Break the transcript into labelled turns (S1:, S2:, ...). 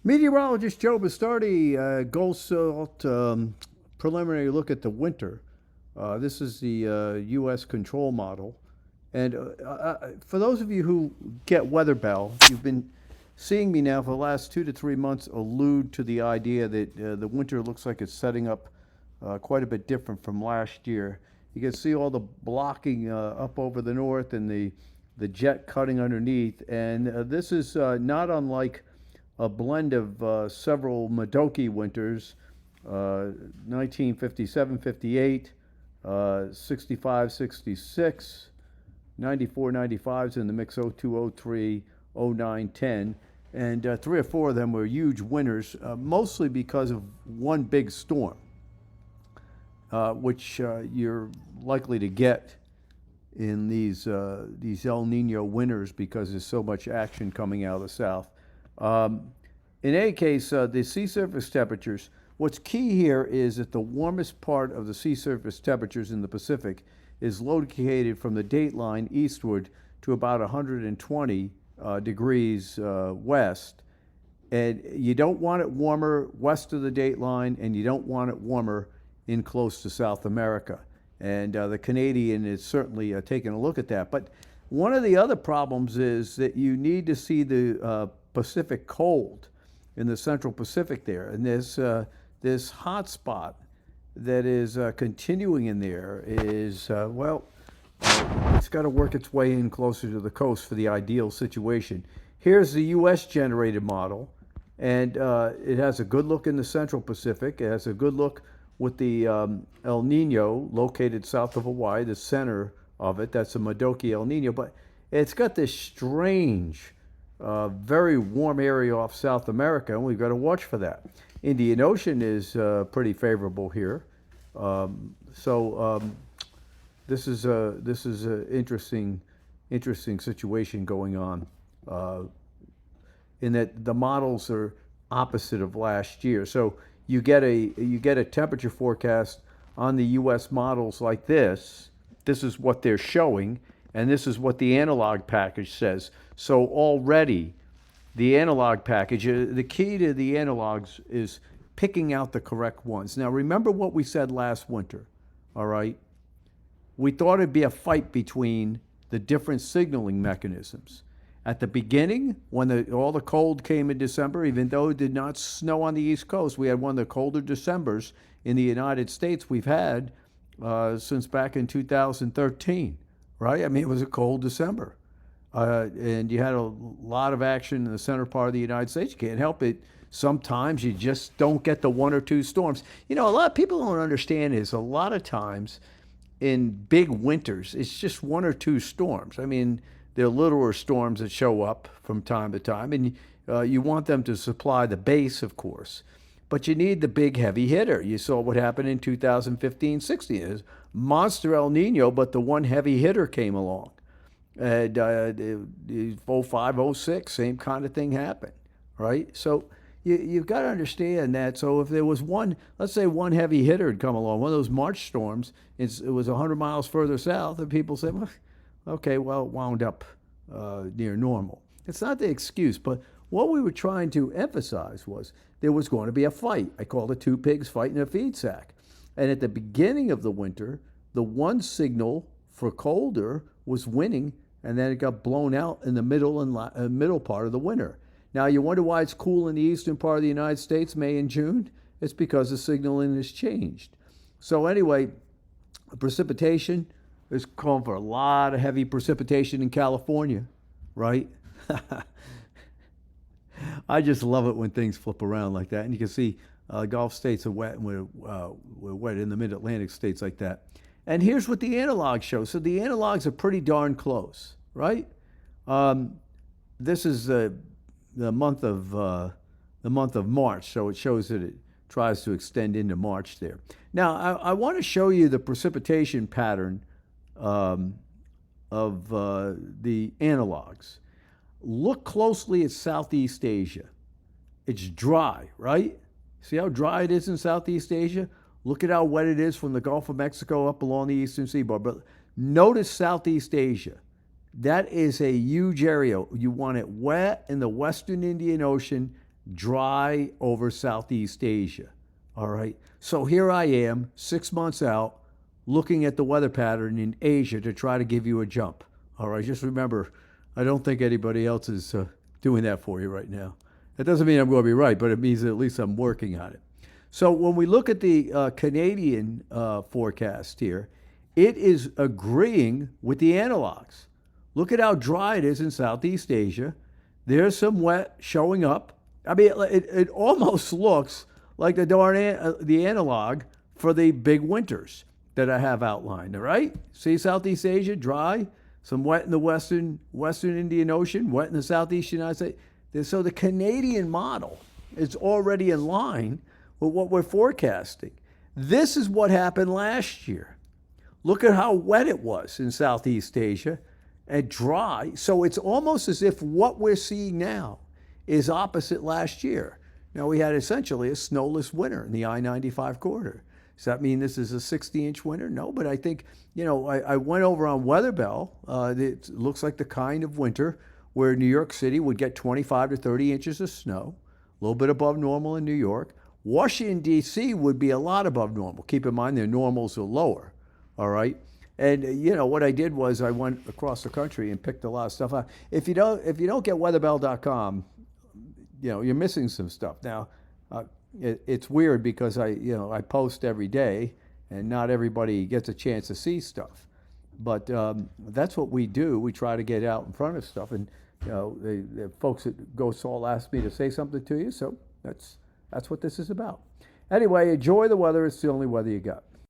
S1: Meteorologist Joe Bastardi, Gold preliminary look at the winter. This is the U.S. control model. And for those of you who get WeatherBell, you've been seeing me now for the last 2 to 3 months allude to the idea that the winter looks like it's setting up quite a bit different from last year. You can see all the blocking up over the north and the jet cutting underneath. And this is not unlike a blend of several Madoki winters, 1957, 58, 65, 66, 94, 95's in the mix, 02, 03, 09, 10. And 3 or 4 of them were huge winners, mostly because of one big storm, which you're likely to get in these El Nino winters because there's so much action coming out of the south. In any case, the sea surface temperatures, what's key here is that the warmest part of the sea surface temperatures in the Pacific is located from the dateline eastward to about 120 degrees west. And you don't want it warmer west of the dateline, and you don't want it warmer in close to South America. And the Canadian is certainly taking a look at that. But one of the other problems is that you need to see the Pacific cold in the Central Pacific there. And this hot spot that is continuing in there is, it's got to work its way in closer to the coast for the ideal situation. Here's the U.S. generated model, and it has a good look in the Central Pacific. It has a good look with the El Nino located south of Hawaii, the center of it. That's a Madoki El Nino, but it's got this strange, very warm area off South America, and we've got to watch for that. Indian Ocean is pretty favorable here. This is an interesting situation going on, in that the models are opposite of last year. So you get a temperature forecast on the U.S. models like this. This is what they're showing, and this is what the analog package says. So already, the analog package, the key to the analogs is picking out the correct ones. Now, remember what we said last winter, all right? We thought it'd be a fight between the different signaling mechanisms. At the beginning, when all the cold came in December, even though it did not snow on the East Coast, we had one of the colder Decembers in the United States we've had since back in 2013, right? I mean, it was a cold December. And you had a lot of action in the center part of the United States. You can't help it. Sometimes you just don't get the 1 or 2 storms. You know, a lot of people don't understand is a lot of times in big winters, it's just 1 or 2 storms. I mean, there are littler storms that show up from time to time, and you want them to supply the base, of course. But you need the big heavy hitter. You saw what happened in 2015-16. It was monster El Nino, but the one heavy hitter came along. And 05, 06, same kind of thing happened, right? So you've got to understand that. So if there was one, let's say one heavy hitter had come along, one of those March storms, it was 100 miles further south, and people said, well, okay, well, it wound up near normal. It's not the excuse, but what we were trying to emphasize was there was going to be a fight. I called it 2 pigs fighting a feed sack. And at the beginning of the winter, the one signal for colder was winning, and then it got blown out in the middle part of the winter. Now, you wonder why it's cool in the eastern part of the United States, May and June? It's because the signaling has changed. So anyway, precipitation is calling for a lot of heavy precipitation in California, right? I just love it when things flip around like that. And you can see Gulf states are wet, and we're wet in the mid-Atlantic states like that. And here's what the analogs show. So the analogs are pretty darn close, right? This is the month of March, so it shows that it tries to extend into March there. Now, I want to show you the precipitation pattern of the analogs. Look closely at Southeast Asia. It's dry, right? See how dry it is in Southeast Asia? Look at how wet it is from the Gulf of Mexico up along the eastern seaboard. But notice Southeast Asia. That is a huge area. You want it wet in the western Indian Ocean, dry over Southeast Asia. All right. So here I am, 6 months out, looking at the weather pattern in Asia to try to give you a jump. All right. Just remember, I don't think anybody else is doing that for you right now. That doesn't mean I'm going to be right, but it means at least I'm working on it. So when we look at the Canadian forecast here, it is agreeing with the analogs. Look at how dry it is in Southeast Asia. There's some wet showing up. I mean, it almost looks like the analog for the big winters that I have outlined. All right, see Southeast Asia dry, some wet in the Western Indian Ocean, wet in the Southeast United States. So the Canadian model is already in line with what we're forecasting. This is what happened last year. Look at how wet it was in Southeast Asia and dry. So it's almost as if what we're seeing now is opposite last year. Now, we had essentially a snowless winter in the I-95 corridor. Does that mean this is a 60-inch winter? No, but I think, I went over on WeatherBell. It looks like the kind of winter where New York City would get 25 to 30 inches of snow, a little bit above normal in New York. Washington, D.C. would be a lot above normal. Keep in mind their normals are lower, all right? And, what I did was I went across the country and picked a lot of stuff out. If you don't get weatherbell.com, you're missing some stuff. Now, it's weird because I post every day and not everybody gets a chance to see stuff. But that's what we do. We try to get out in front of stuff. And, the folks at Go Salt asked me to say something to you, so that's what this is about. Anyway, enjoy the weather. It's the only weather you got.